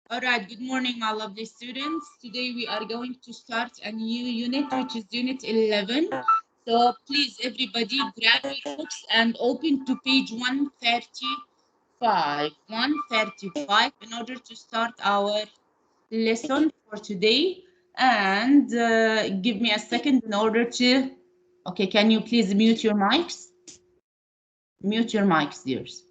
All right, good morning, my lovely students. Today we are going to start a new unit, which is Unit 11. So please, everybody, grab your books and open to page 135. 135 in order to start our lesson for today. And give me a second in order to... Okay, can you please mute your mics? Mute your mics, dears.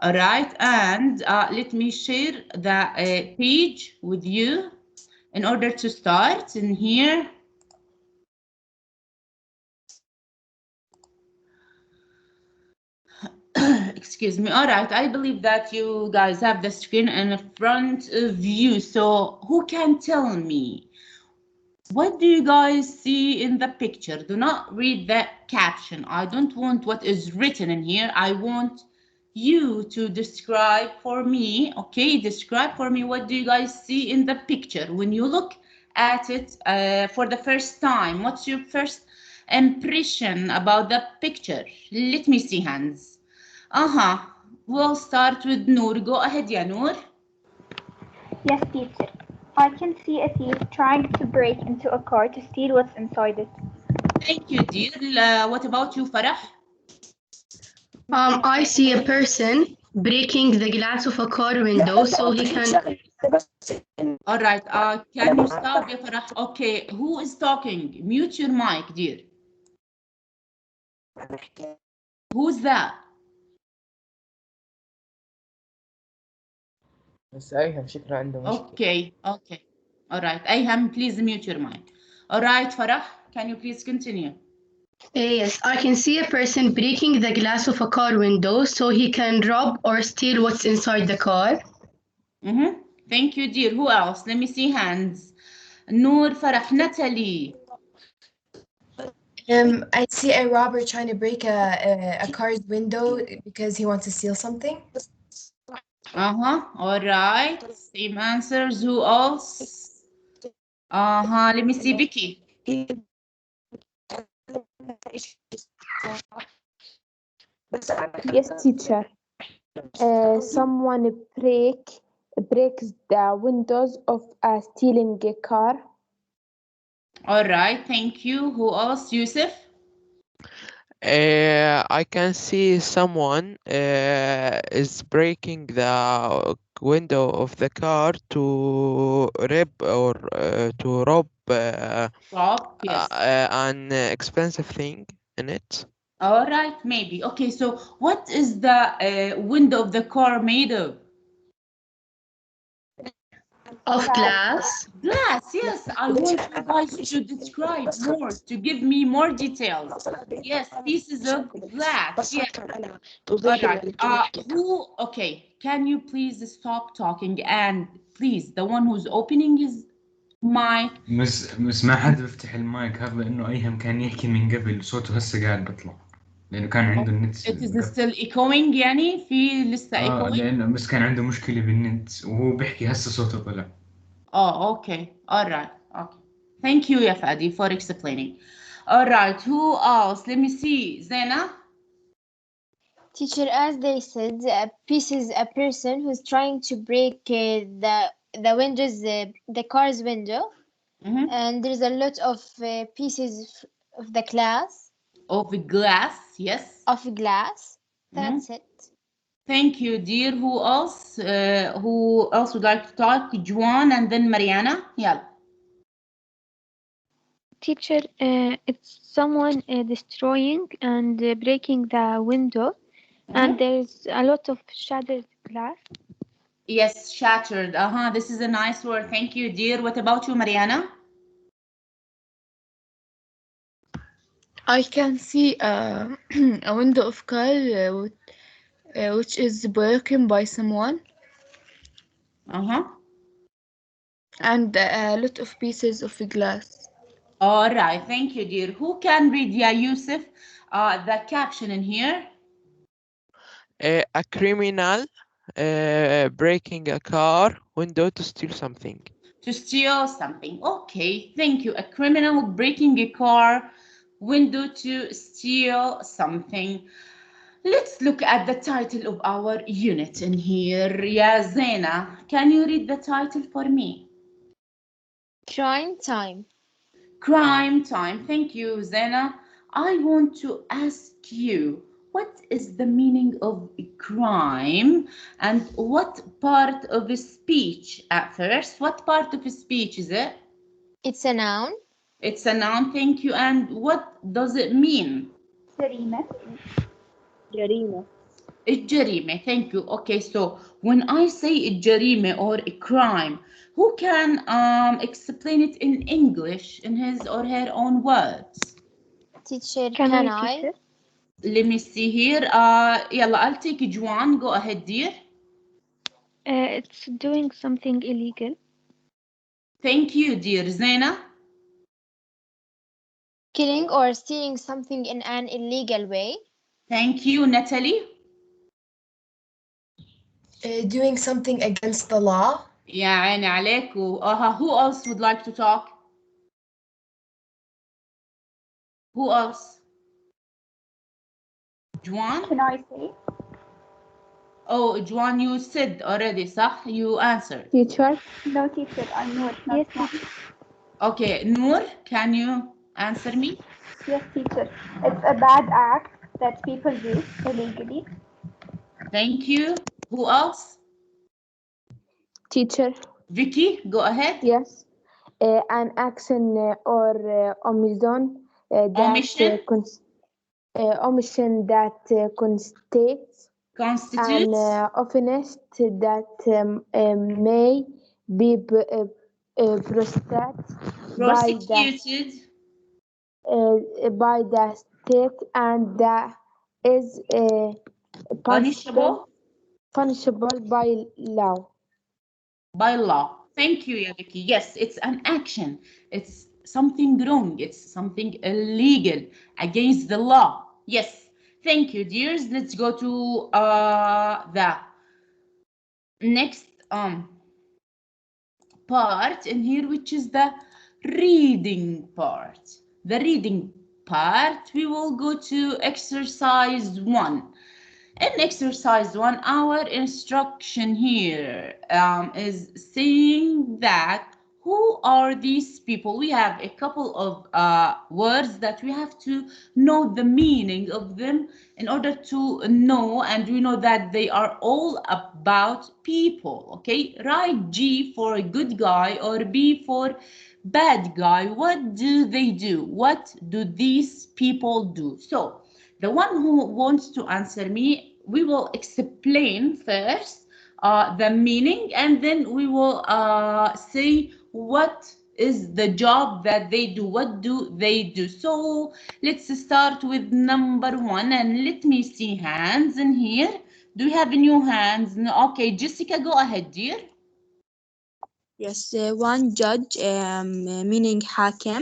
All right, and let me share the page with you in order to start in here. Excuse me. All right, I believe that you guys have the screen in front of you. So who can tell me, what do you guys see in the picture? Do not read the caption. I don't want what is written in here. I want you to describe for me, okay? Describe for me, what do you guys see in the picture when you look at it for the first time? What's your first impression about the picture? Let me see hands. We'll start with Noor. Go ahead, ya Noor. Yes, teacher. I can see a thief trying to break into a car to steal what's inside it. Thank you, dear. What about you, Farah? I see a person breaking the glass of a car window so he can. All right. Can you stop, ya Farah? Okay. Who is talking? Mute your mic, dear. Who's that? بس أيهم شكله عنده مشكلة. Okay. Okay. All right. Ayham, please mute your mic. All right, Farah. Can you please continue? Yes, I can see a person breaking the glass of a car window so he can rob or steal what's inside the car. Thank you, dear. Who else? Let me see hands. Noor, Farah, Natalie. I see a robber trying to break a car's window because he wants to steal something. All right. Same answers. Who else? Let me see, Vicky. Yes, teacher. Someone breaks the windows of a stealing car. All right, thank you. Who else? Yusuf? I can see someone is breaking the window of the car to rob Rob, yes. an expensive thing in it. All right, maybe. Okay, so what is the window of the car made of? Of glass. Glass, yes. I want you guys to describe more, to give me more details. Yes, pieces of glass. Yes. All right. Okay, can you please stop talking, and please, the one who's opening his mic. بس ما حد بيفتح المايك هذا لأنه أيهم كان يحكي من قبل صوته هسه قاعد بيطلع لأنه كان عنده النت It is still echoing يعني في لسه echoing. لأنه بس كان عنده مشكلة بالنت وهو بيحكي هسه صوته طلع. Okay. All right. Okay. Thank you, Yafadi, for explaining. All right. Who else? Let me see. Zena? Teacher, as they said, a piece is a person who's trying to break the windows, the car's window, and there's a lot of pieces of the glass. Of glass, yes. Of glass. That's it. Thank you, dear. Who else? Who else would like to talk? Juan and then Mariana. Yeah. Teacher, it's someone destroying and breaking the window, and there's a lot of shattered glass. Yes, shattered. This is a nice word. Thank you, dear. What about you, Mariana? I can see a window of car which is broken by someone. And a lot of pieces of glass. All right, thank you, dear. Who can read, Ya Yusuf, the caption in here? A criminal breaking a car window to steal something. To steal something. Okay, thank you. A criminal breaking a car window to steal something. Let's look at the title of our unit in here. Ya Zena, can you read the title for me? Crime time. Crime time. Thank you, Zena. I want to ask you, what is the meaning of crime and what part of a speech at first? What part of a speech is it? It's a noun. It's a noun, thank you. And what does it mean? جريمة. الجريمة, thank you. Okay, so when I say الجريمة or a crime, who can explain it in English in his or her own words? Teacher, Can can I, I? teacher? Let me see here. يلا, I'll take Juan. Go ahead, dear. It's doing something illegal. Thank you, dear. Zena. Killing or stealing something in an illegal way. Thank you, Natalie. Doing something against the law. يا عيني عليك. Who else would like to talk? Who else? Juan? Can I say? Oh, Juan, you said already, صح? You answered. Teacher, No, teacher, I'm not. Yes, Not teacher. Okay, Noor, can you answer me? Yes, teacher. It's a bad act that people do illegally. Thank you. Who else? teacher, Vicky, go ahead. yes. An action or omission Omission. omission that constitutes an Constitutes. offense that may be prosecuted Prosecuted. by the state and that is Punishable punishable by law. by law. Thank you, ya Vicky. Yes, it's an action. It's something wrong. It's something illegal against the law. Yes. Thank you, dears. Let's go to the next part in here, which is the reading part. The reading part, we will go to exercise 1. In exercise 1, our instruction here is saying that who are these people? We have a couple of words that we have to know the meaning of them in order to know, and we know that they are all about people. Okay, write G for good guy or B for bad guy. What do they do? What do these people do? So the one who wants to answer me, we will explain first the meaning, and then we will say what is the job that they do. What do they do? So let's start with number 1, and let me see hands in here. Do we have new hands? No. Okay, Jessica, go ahead, dear. Yes, one judge, meaning حاكم.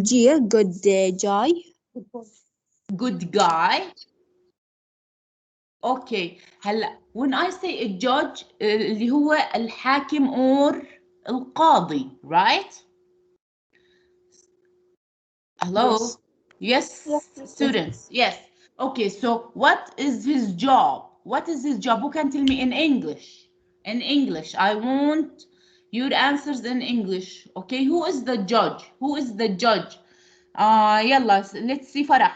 G, good guy. Good guy. اوكي هلا when I say a judge اللي هو الحاكم or القاضي, right? Hello? Yes, students. Yes. Okay, so what is his job? What is his job? Who can tell me in English? In English. I want your answers in English. Okay, who is the judge? Who is the judge? يلا, let's see Farah.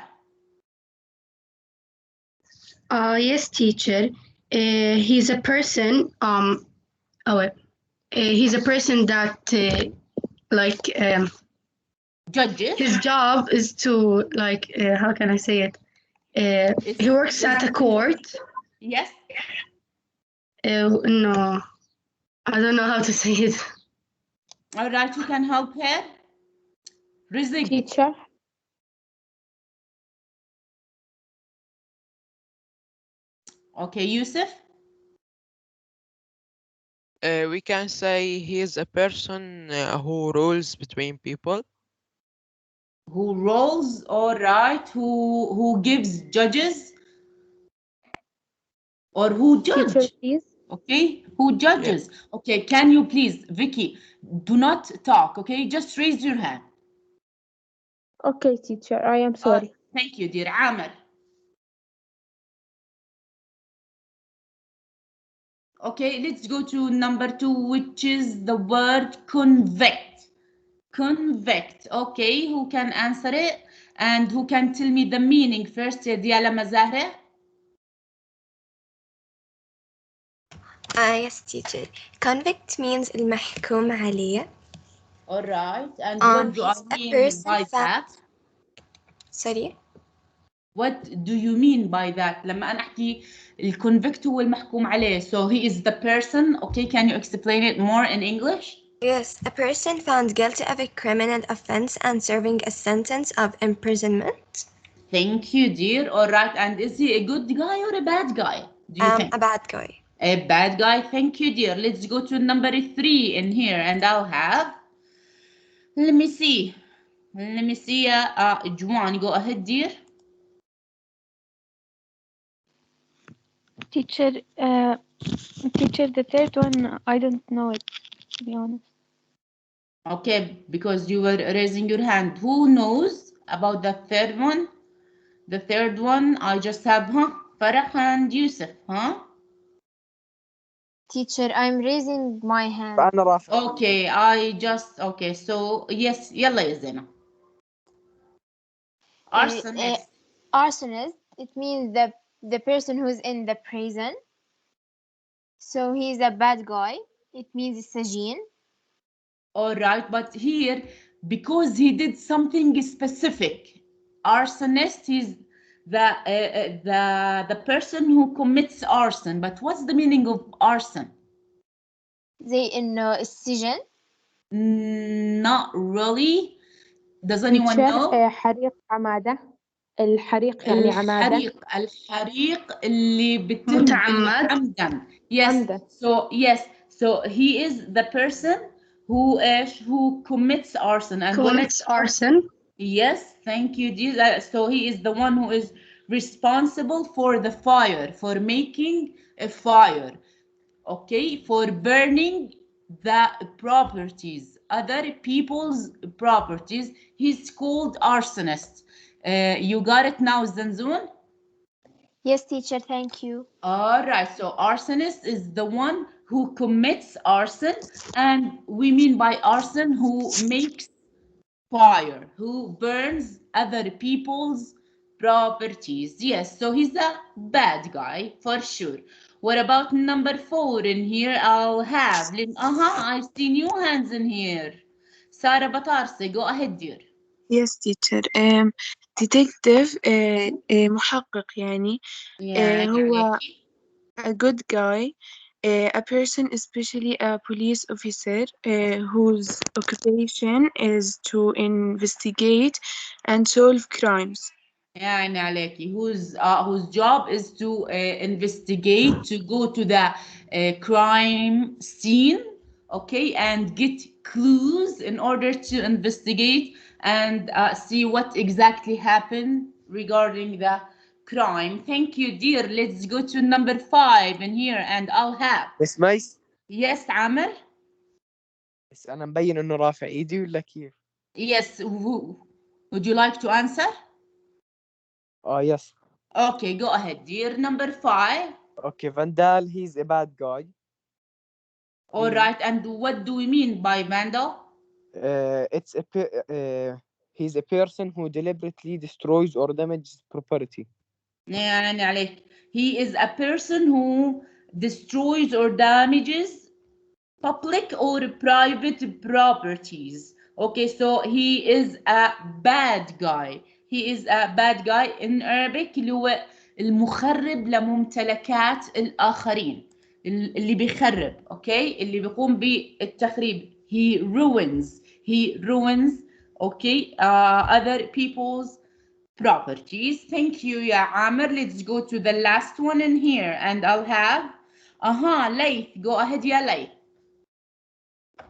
Yes, teacher. He's a person. He's a person that Judges. his job is to how can I say it? He works at a court. Yes. No, I don't know how to say it. All right, who can help her? Rizig. Teacher, Okay, Yusuf. We can say he is a person who rules between people. Who rolls, all right, who gives judges, or who teacher, judge. please. Okay, who judges. Okay, can you please, Vicky, do not talk, okay? Just raise your hand. Okay, teacher, I am sorry. Thank you, dear. Amr. Okay, let's go to number 2, which is the word convict. Convict. Okay, who can answer it? And who can tell me the meaning first? يا ديالا مزاهرة. Yes, teacher. Convict means المحكوم عليه. All right, and what do I He's a mean person by that? Sorry? What do you mean by that? لما أنا أحكي الconvict هو المحكوم عليه. So he is the person. Okay, can you explain it more in English? Yes, a person found guilty of a criminal offense and serving a sentence of imprisonment. Thank you, dear. All right, and is he a good guy or a bad guy? Do you think? A bad guy. A bad guy. Thank you, dear. Let's go to number 3 in here, and I'll have. Let me see. Let me see. Juan, go ahead, dear. Teacher, the third one, I don't know it, to be honest. Okay, because you were raising your hand. Who knows about the third one? The third one, I just have, Farah and Yusuf, Teacher, I'm raising my hand. Okay, okay, so yes, يلا يا زينة. Arsonist. Arsonist, it means the person who's in the prison. So he's a bad guy. It means السجين. All right, but here, because he did something specific, arsonist is the person who commits arson. But what's the meaning of arson? زي إنه السجن. Not really. Does anyone know? حريق عمادة. الحريق يعني عمادة. الحريق اللي بتم متعمد. عمدا. Yes. So yes. So he is the person who commits arson. And commits arson. Yes, thank you, Jesus. So he is the one who is responsible for the fire, for making a fire, okay, for burning the properties, other people's properties. He's called arsonist. You got it now, Zanzun? Yes, teacher, thank you. All right, so arsonist is the one who commits arson, and we mean by arson who makes fire, who burns other people's properties. Yes, so he's a bad guy for sure. What about number 4 in here? I'll have I see new hands in here. Sarah Batarse, go ahead, dear. Yes, teacher. Detective محقق يعني هو a good guy, a person, especially a police officer, whose occupation is to investigate and solve crimes. يعني عليكي whose job is to investigate, to go to the crime scene, okay, and get clues in order to investigate and see what exactly happened regarding the crime. Thank you, dear. Let's go to number 5 in here, and I'll have. بس ميس. Yes, عامر. بس أنا مبين إنه رافع إيدي ولا كيف؟ Yes, would you like to answer? Yes. Okay, go ahead, dear. Number 5. Okay, Vandal, he's a bad guy. All right, and what do we mean by vandal? He's a person who deliberately destroys or damages property. يعني عليك. He is a person who destroys or damages public or private properties. Okay, so he is a bad guy. He is a bad guy in Arabic اللي هو المخرب لممتلكات الآخرين. اللي بيخرب، okay، اللي بيقوم بالتخريب. He ruins, okay, other people's properties. Thank you, يا عامر. Let's go to the last one in here, and I'll have. ليث. Go ahead, يا ليث.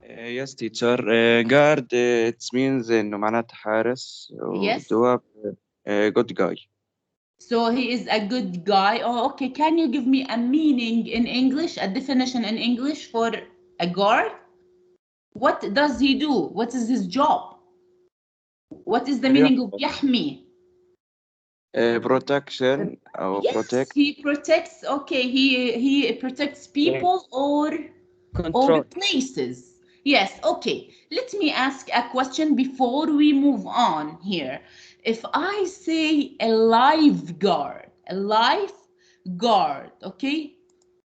Yes, teacher. Guard, it means إنه معناته حارس. Yes. دواب, good guy. So he is a good guy. Oh, okay. Can you give me a meaning in English, a definition in English for a guard? What does he do? What is his job? What is the meaning of يحمي? protection or Yes, protect. he protects. Okay, he protects people or Control. places. Yes. Okay. Let me ask a question before we move on here. If I say a lifeguard, okay,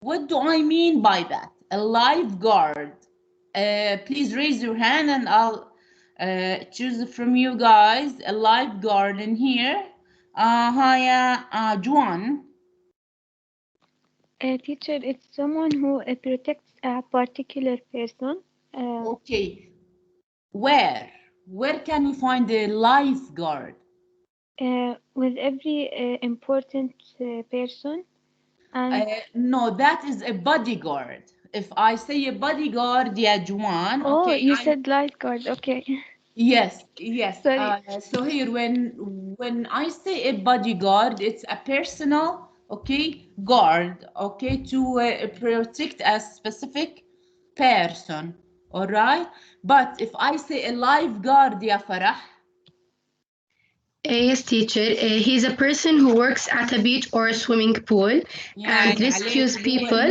what do I mean by that? A lifeguard. Please raise your hand and I'll choose from you guys a lifeguard in here. Hiya, Juan. Teacher, it's someone who protects a particular person. Okay. Where can you find a lifeguard? With every important person. And No, that is a bodyguard. If I say a bodyguard, yeah, Juan, oh, okay. you said lifeguard. Okay. Yes. Sorry. So here, when I say a bodyguard, it's a personal, okay, guard, okay, to protect a specific person. All right. But if I say a lifeguard, yeah, Farah. Yes, teacher. He's a person who works at a beach or a swimming pool and يعني عليك rescues اللي هو people.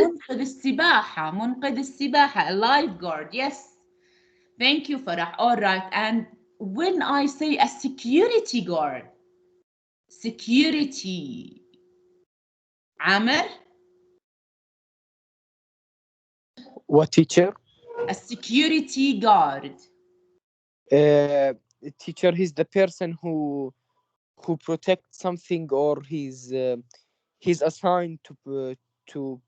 منقذ السباحة a lifeguard. Yes, thank you Farah. All right, and when I say a security guard, security, Amr, What, teacher? a security guard. Teacher, he's the person who protects something, or he's assigned to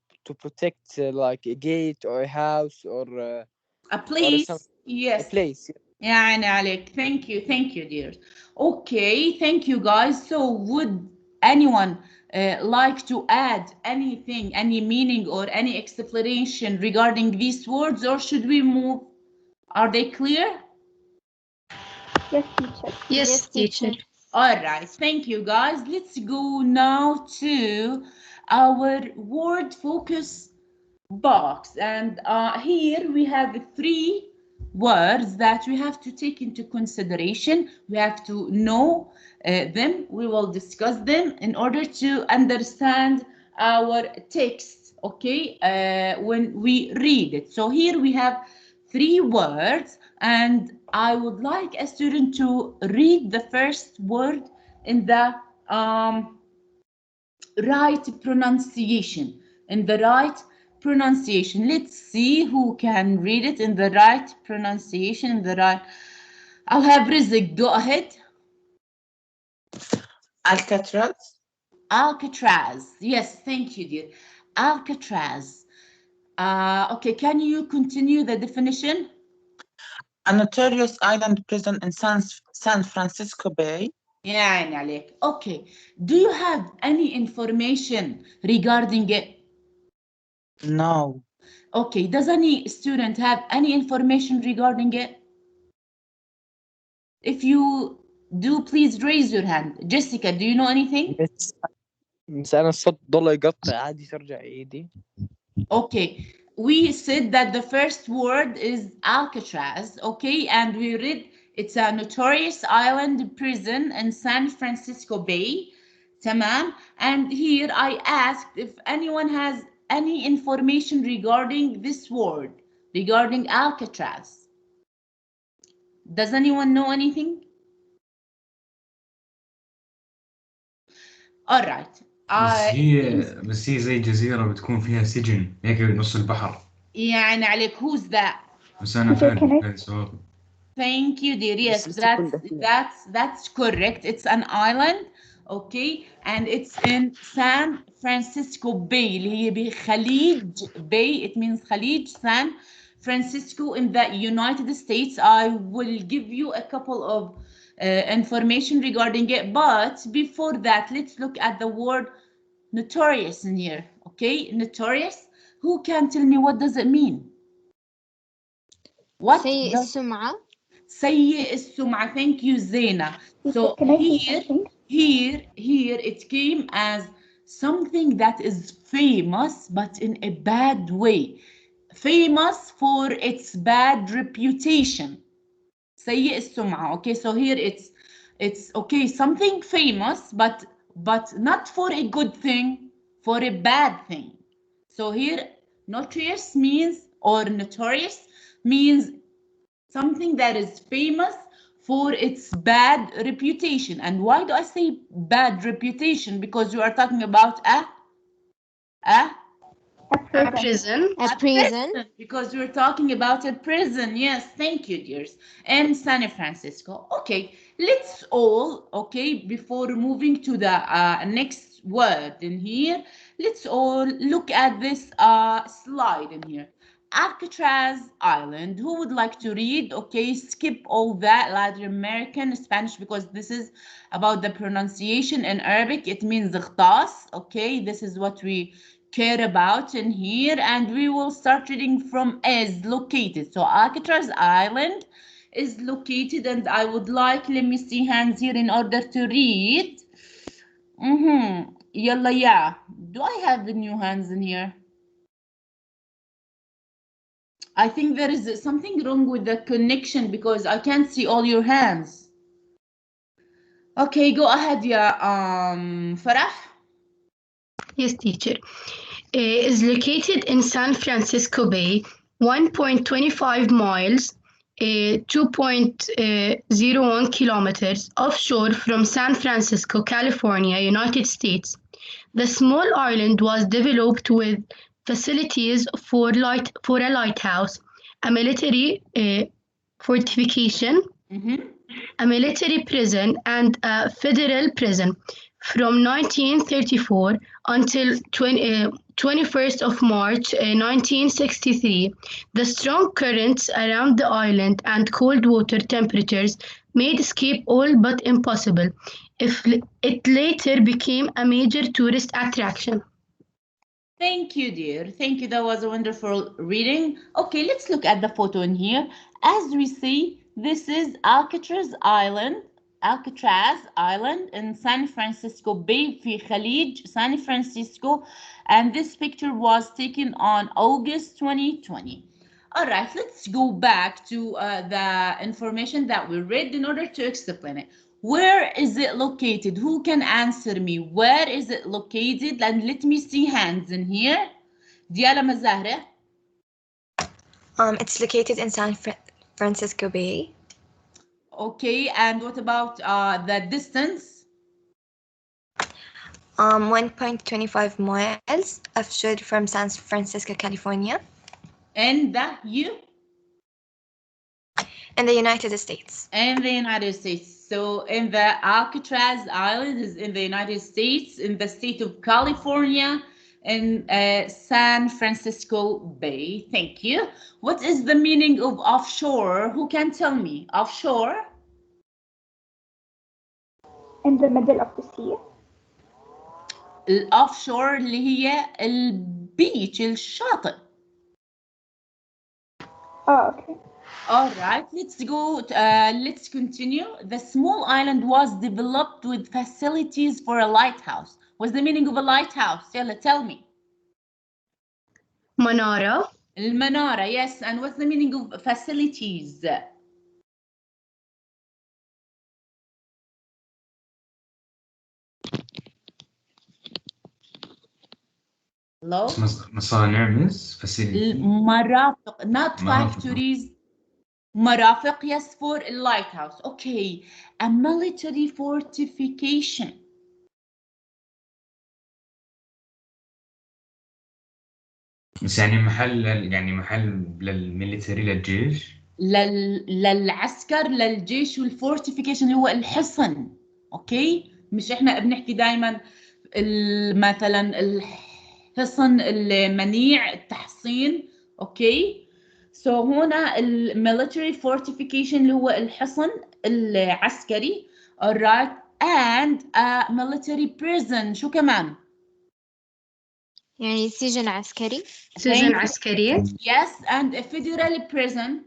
protect like a gate or a house or A place. Yes. a place. يعني عليك. Thank you dears. Okay, thank you guys. So would anyone like to add anything, any meaning or any explanation regarding these words, or should we move? Are they clear? Yes, teacher. Yes, teacher. All right, thank you guys. Let's go now to our word focus box, and here we have 3 words that we have to take into consideration. We have to know them. We will discuss them in order to understand our text, okay, when we read it. So here we have 3 words, and I would like a student to read the first word in the right pronunciation. Let's see who can read it in the right pronunciation. I'll have Rizk. Go ahead. Alcatraz. Yes, thank you, dear. Alcatraz. Okay, can you continue the definition? A notorious island prison in San Francisco Bay. يعني عليك. Okay. Do you have any information regarding it? No. Okay. Does any student have any information regarding it? If you do, please raise your hand. Jessica, do you know anything? بس أنا الصوت ضل يقطع، عادي ترجع ايدي. Okay. We said that the first word is Alcatraz, okay, and we read it's a notorious island prison in San Francisco Bay. Tamam. And here I asked if anyone has any information regarding this word, regarding Alcatraz. Does anyone know anything? All right. بس هي زي جزيرة بتكون فيها سجن هيك بنص البحر. يعني عليك. Who's that? بس أنا فاهم هذا السؤال. Thank you, dear. Yes, that's correct. It's an island, okay, and it's in San Francisco Bay اللي هي بخليج Bay. It means خليج San Francisco in the United States. I will give you a couple of information regarding it, but before that, let's look at the word notorious in here. Okay, notorious. Who can tell me what does it mean? What? سيء السمعة. سيء السمعة. Thank you, Zena. So here it came as something that is famous, but in a bad way. Famous for its bad reputation. سيء السمعة. Okay, so here it's okay, something famous, but but not for a good thing, for a bad thing. So here, notorious means, or notorious means something that is famous for its bad reputation. And why do I say bad reputation? Because you are talking about a prison. A prison. Because we're talking about a prison. Yes, thank you, dears. In San Francisco. Okay, let's all, okay, before moving to the next word in here, let's all look at this slide in here. Alcatraz Island. Who would like to read? Okay, skip all that Latin American Spanish because this is about the pronunciation in Arabic. It means غطاس. Okay, this is what we care about in here, and we will start reading from is located. So Alcatraz Island is located, and I would like, let me see hands here in order to read. Yalla, yeah. Do I have the new hands in here? I think there is something wrong with the connection because I can't see all your hands. Okay, go ahead, yeah. Farah. Yes, teacher. Is located in San Francisco Bay, 1.25 miles, 2.01 kilometers offshore from San Francisco, California, United States. The small island was developed with facilities for a lighthouse, a military fortification, a military prison, and a federal prison. From 1934 until 21st of March 1963, the strong currents around the island and cold water temperatures made escape all but impossible. It later became a major tourist attraction. Thank you, dear. Thank you. That was a wonderful reading. Okay, let's look at the photo in here. As we see, this is Alcatraz Island. Alcatraz Island in San Francisco Bay في خليج San Francisco, and this picture was taken on August 2020. All right, let's go back to the information that we read in order to explain it. Where is it located? Who can answer me? Where is it located? And let me see hands in here. Diala Mazahra. It's located in San Francisco Bay. Okay, and what about the distance? 1.25 miles offshore from San Francisco, California. And the you? In the United States. In the United States. So in the Alcatraz Island is in the United States, in the state of California, in San Francisco Bay. Thank you. What is the meaning of offshore? Who can tell me? Offshore? In the middle of the sea. الأوفشور اللي هي البيتش الشاطئ. Oh, okay. All right, let's go. Let's continue. The small island was developed with facilities for a lighthouse. What's the meaning of a lighthouse? Yalla, tell me. Manara. المنارة, yes. And what's the meaning of facilities? Hello? مصانع مس facility. مرافق, not factories. مرافق, yes, for a lighthouse. Okay, a military fortification. بس يعني محل للميليتري للجيش. للعسكر للجيش والفورتيفيكيشن اللي هو الحصن. اوكي، مش احنا بنحكي دائما مثلا الحصن المنيع التحصين. اوكي، سو هنا الميليتري فورتيفيكيشن اللي هو الحصن العسكري. alright, and a military prison. شو كمان؟ يعني سجن عسكري. سجن عسكري. Yes, and a federal prison.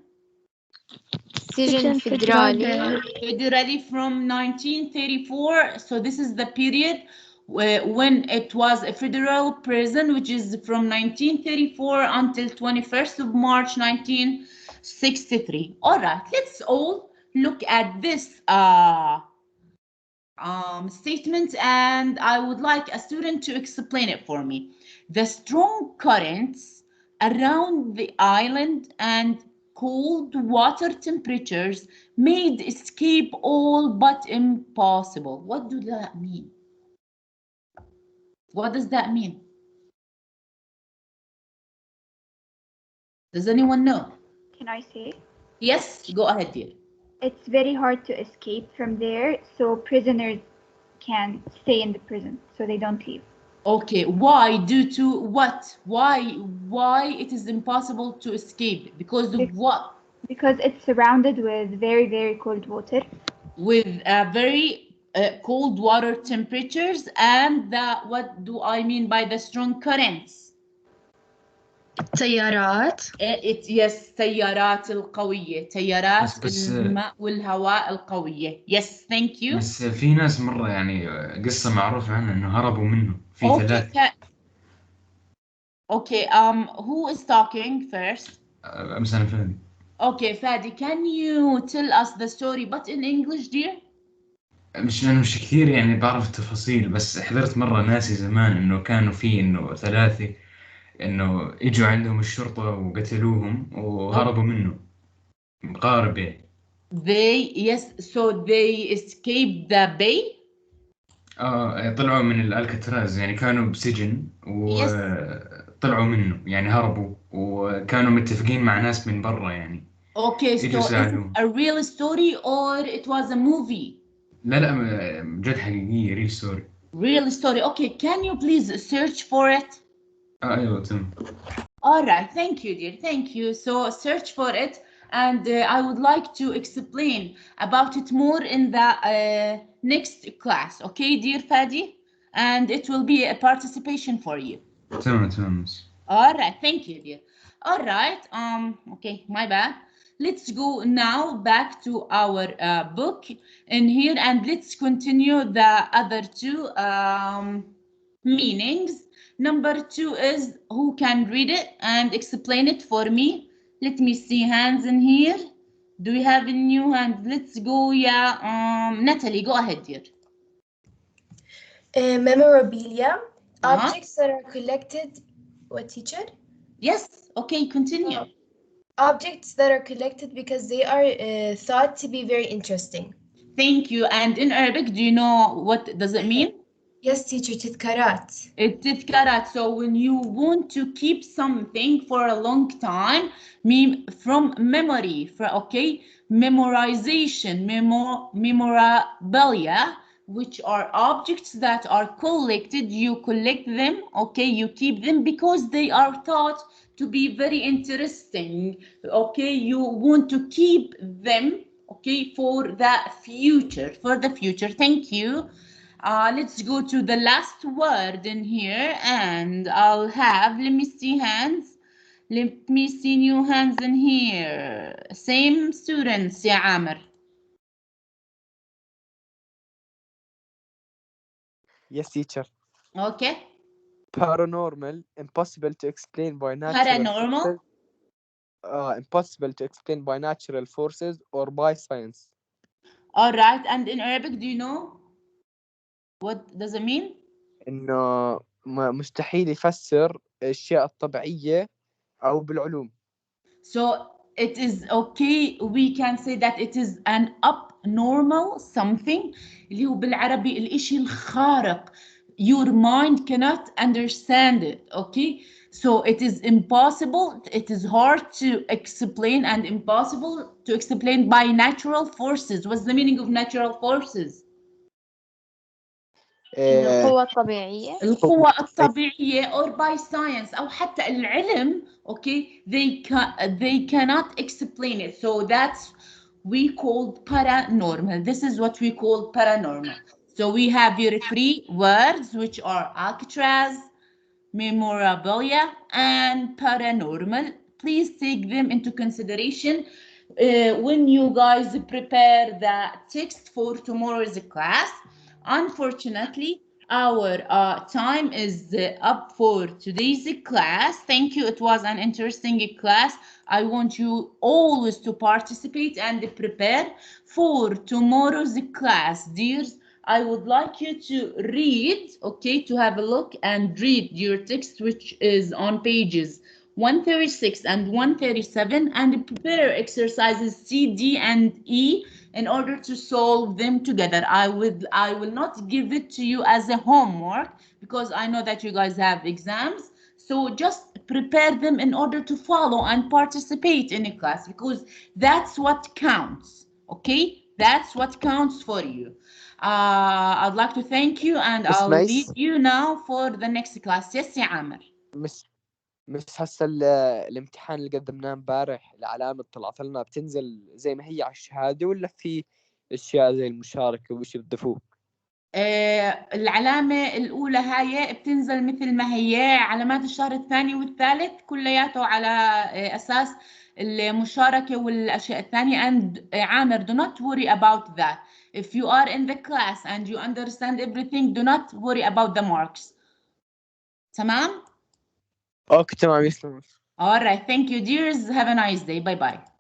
سجن فيدرالي. Federally from 1934. So this is the period when it was a federal prison, which is from 1934 until 21st of March 1963. All right, let's all look at this statement, and I would like a student to explain it for me. The strong currents around the island and cold water temperatures made escape all but impossible. What do that mean? What does that mean? Does anyone know? Can I say? Yes, go ahead, dear. It's very hard to escape from there, so prisoners can stay in the prison, so they don't leave. Okay, why? Due to what? Why it is impossible to escape? Because of what? Because it's surrounded with very, very cold water. With very cold water temperatures, and what do I mean by the strong currents? تيارات. Yes, تيارات القوية، تيارات بس الماء والهواء القوية. Yes, thank you. بس في ناس مرة يعني قصة معروف عنها إنه هربوا منه في Okay, ثلاثة. okay, who is talking first? مثلا فهمي. Okay, Fadi, can you tell us the story but in English, dear? مش كثير يعني بعرف التفاصيل، بس حضرت مرة ناسي زمان إنه كانوا في إنه ثلاثة إنه إجوا عندهم الشرطة وقتلوهم وهربوا منه. مقارب يعني. Yes, so they escaped the bay. طلعوا من الألكاتراز، يعني كانوا بسجن وطلعوا منه، يعني هربوا وكانوا متفقين مع ناس من برا يعني. Okay, so is it a real story or it was a movie? لا بجد حقيقية، real story. Real story. Okay, can you please search for it? أيوة تمام. All right, thank you, dear. Thank you. So search for it, and I would like to explain about it more in the next class. Okay, dear Fadi? And it will be a participation for you. تمام. All right, thank you, dear. All right, okay, my bad. Let's go now back to our book in here, and let's continue the other two meanings. Number 2 is, who can read it and explain it for me? Let me see hands in here. Do we have a new hand? Let's go, yeah. Natalie, go ahead, dear. Memorabilia, objects that are collected. What, teacher? Yes, okay, continue. Objects that are collected because they are thought to be very interesting. Thank you. And in Arabic, do you know what does it mean? Yes, teacher, تذكارات. تذكارات. So when you want to keep something for a long time, from memory, okay, memorization, memorabilia, which are objects that are collected, you collect them, okay, you keep them because they are thought to be very interesting, okay, you want to keep them, okay, for the future, Thank you. Let's go to the last word in here, and I'll have, let me see hands. Let me see new hands in here. Same students, ya Amr. Yes, teacher. Okay. Paranormal, impossible to explain by natural Paranormal. forces. Impossible to explain by natural forces or by science. All right, and in Arabic, do you know what does it mean? إنه مستحيل يفسر الأشياء الطبيعية أو بالعلوم. So it is okay, we can say that it is an abnormal something اللي هو بالعربي الإشي الخارق. Your mind cannot understand it, okay? So it is impossible, it is hard to explain and impossible to explain by natural forces. What's the meaning of natural forces? القوة الطبيعية. القوة الطبيعية or by science أو حتى العلم, okay, they cannot explain it. So that's we call paranormal. This is what we call paranormal. So we have your 3 words, which are Alcatraz, memorabilia, and paranormal. Please take them into consideration when you guys prepare the text for tomorrow's class. Unfortunately, our time is up for today's class. Thank you. It was an interesting class. I want you always to participate and prepare for tomorrow's class, dears. I would like you to read, okay, to have a look and read your text, which is on pages 136 and 137, and prepare exercises C, D, and E in order to solve them together. I will not give it to you as a homework because I know that you guys have exams. So just prepare them in order to follow and participate in a class, because that's what counts, okay? That's what counts for you. I'd like to thank you, and Miss I'll leave Mace. you now for the next class. Yes, يا عامر. مس هسه الامتحان اللي قدمناه امبارح العلامة طلعت لنا بتنزل زي ما هي على الشهادة، ولا في اشياء زي المشاركة وش بتضيفوه؟ العلامة الأولى هاي بتنزل مثل ما هي، علامات الشهر الثاني والثالث كلياته على أساس المشاركة والأشياء الثانية. and عامر, do not worry about that. If you are in the class and you understand everything, do not worry about the marks. تمام؟ اوكي تمام يسلم. All right, thank you dears. Have a nice day. Bye bye.